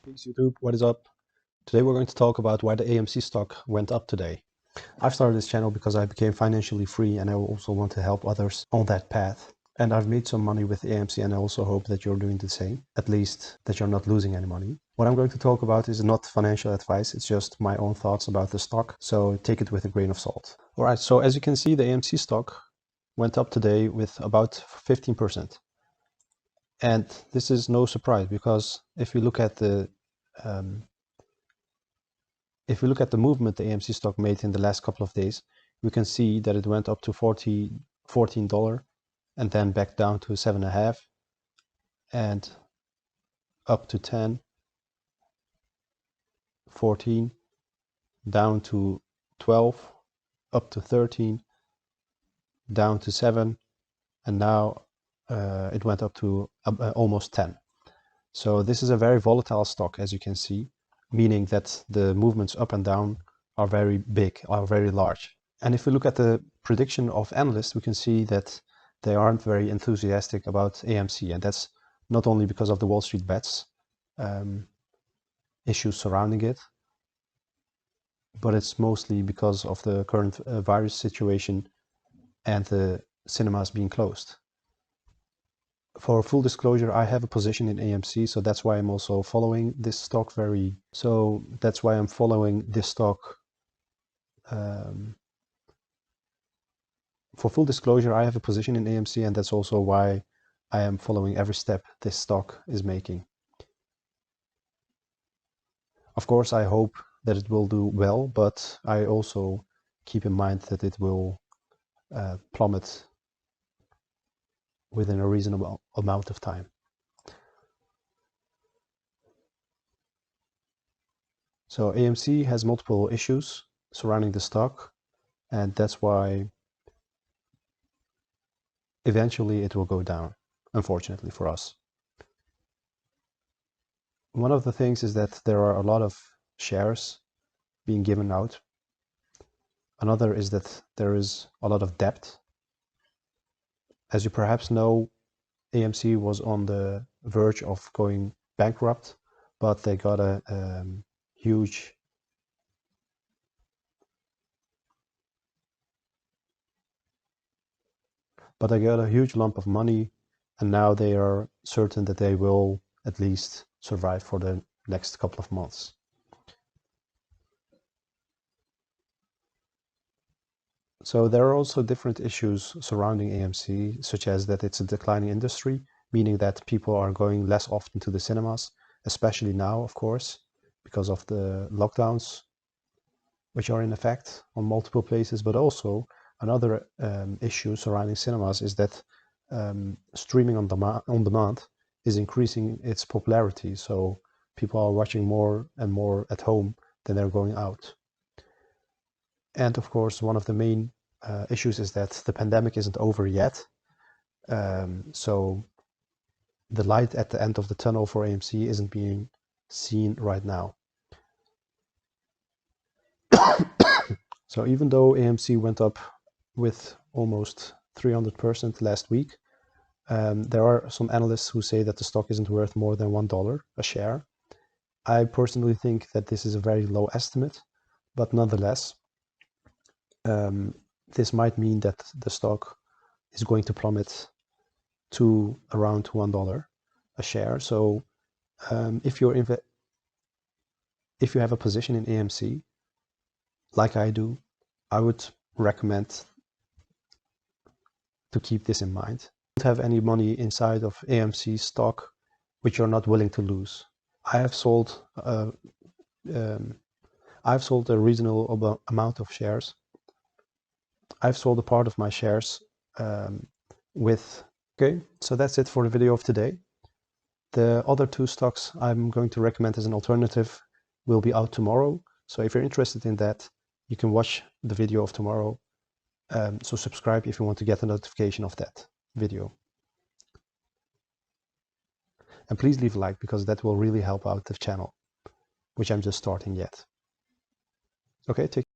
Peace YouTube, what is up? Today we're going to talk about why the AMC stock went up today. I've started this channel because I became financially free and I also want to help others on that path. And I've made some money with AMC and I also hope that you're doing the same, at least that you're not losing any money. What I'm going to talk about is not financial advice, it's just my own thoughts about the stock, so take it with a grain of salt. Alright, so as you can see, the AMC stock went up today with about 15%. And this is no surprise because if you look at the movement the AMC stock made in the last couple of days, we can see that it went up to $14 and then back down to 7.5 and up to 10, 14, down to 12, up to 13, down to 7, and now it went up to almost 10. So this is a very volatile stock, as you can see, meaning that the movements up and down are very big, are very large. And if we look at the prediction of analysts, we can see that they aren't very enthusiastic about AMC, and that's not only because of the Wall Street bets issues surrounding it, but it's mostly because of the current virus situation and the cinemas being closed. For full disclosure, I have a position in AMC, so that's why I'm also following this stock For full disclosure, I have a position in AMC, and that's also why I am following every step this stock is making. Of course, I hope that it will do well, but I also keep in mind that it will plummet within a reasonable amount of time. So AMC has multiple issues surrounding the stock, and that's why eventually it will go down, unfortunately for us. One of the things is that there are a lot of shares being given out. Another is that there is a lot of debt. As you perhaps know, AMC was on the verge of going bankrupt, but they got a huge lump of money, and now they are certain that they will at least survive for the next couple of months. So there are also different issues surrounding AMC, such as that it's a declining industry, meaning that people are going less often to the cinemas, especially now, of course, because of the lockdowns, which are in effect on multiple places. But also another issue surrounding cinemas is that streaming on demand is increasing its popularity. So people are watching more and more at home than they're going out. And of course, one of the main issues is that the pandemic isn't over yet. So the light at the end of the tunnel for AMC isn't being seen right now. So even though AMC went up with almost 300% last week, there are some analysts who say that the stock isn't worth more than $1 a share. I personally think that this is a very low estimate, but nonetheless, this might mean that the stock is going to plummet to around $1 a share. So if you have a position in AMC, like I do, I would recommend to keep this in mind. Don't have any money inside of AMC stock which you're not willing to lose. I've sold a reasonable amount of shares. I've sold a part of my shares Okay, so that's it for the video of today. The other two stocks I'm going to recommend as an alternative will be out tomorrow. So if you're interested in that, you can watch the video of tomorrow. So subscribe if you want to get a notification of that video. And please leave a like, because that will really help out the channel, which I'm just starting yet. Okay, take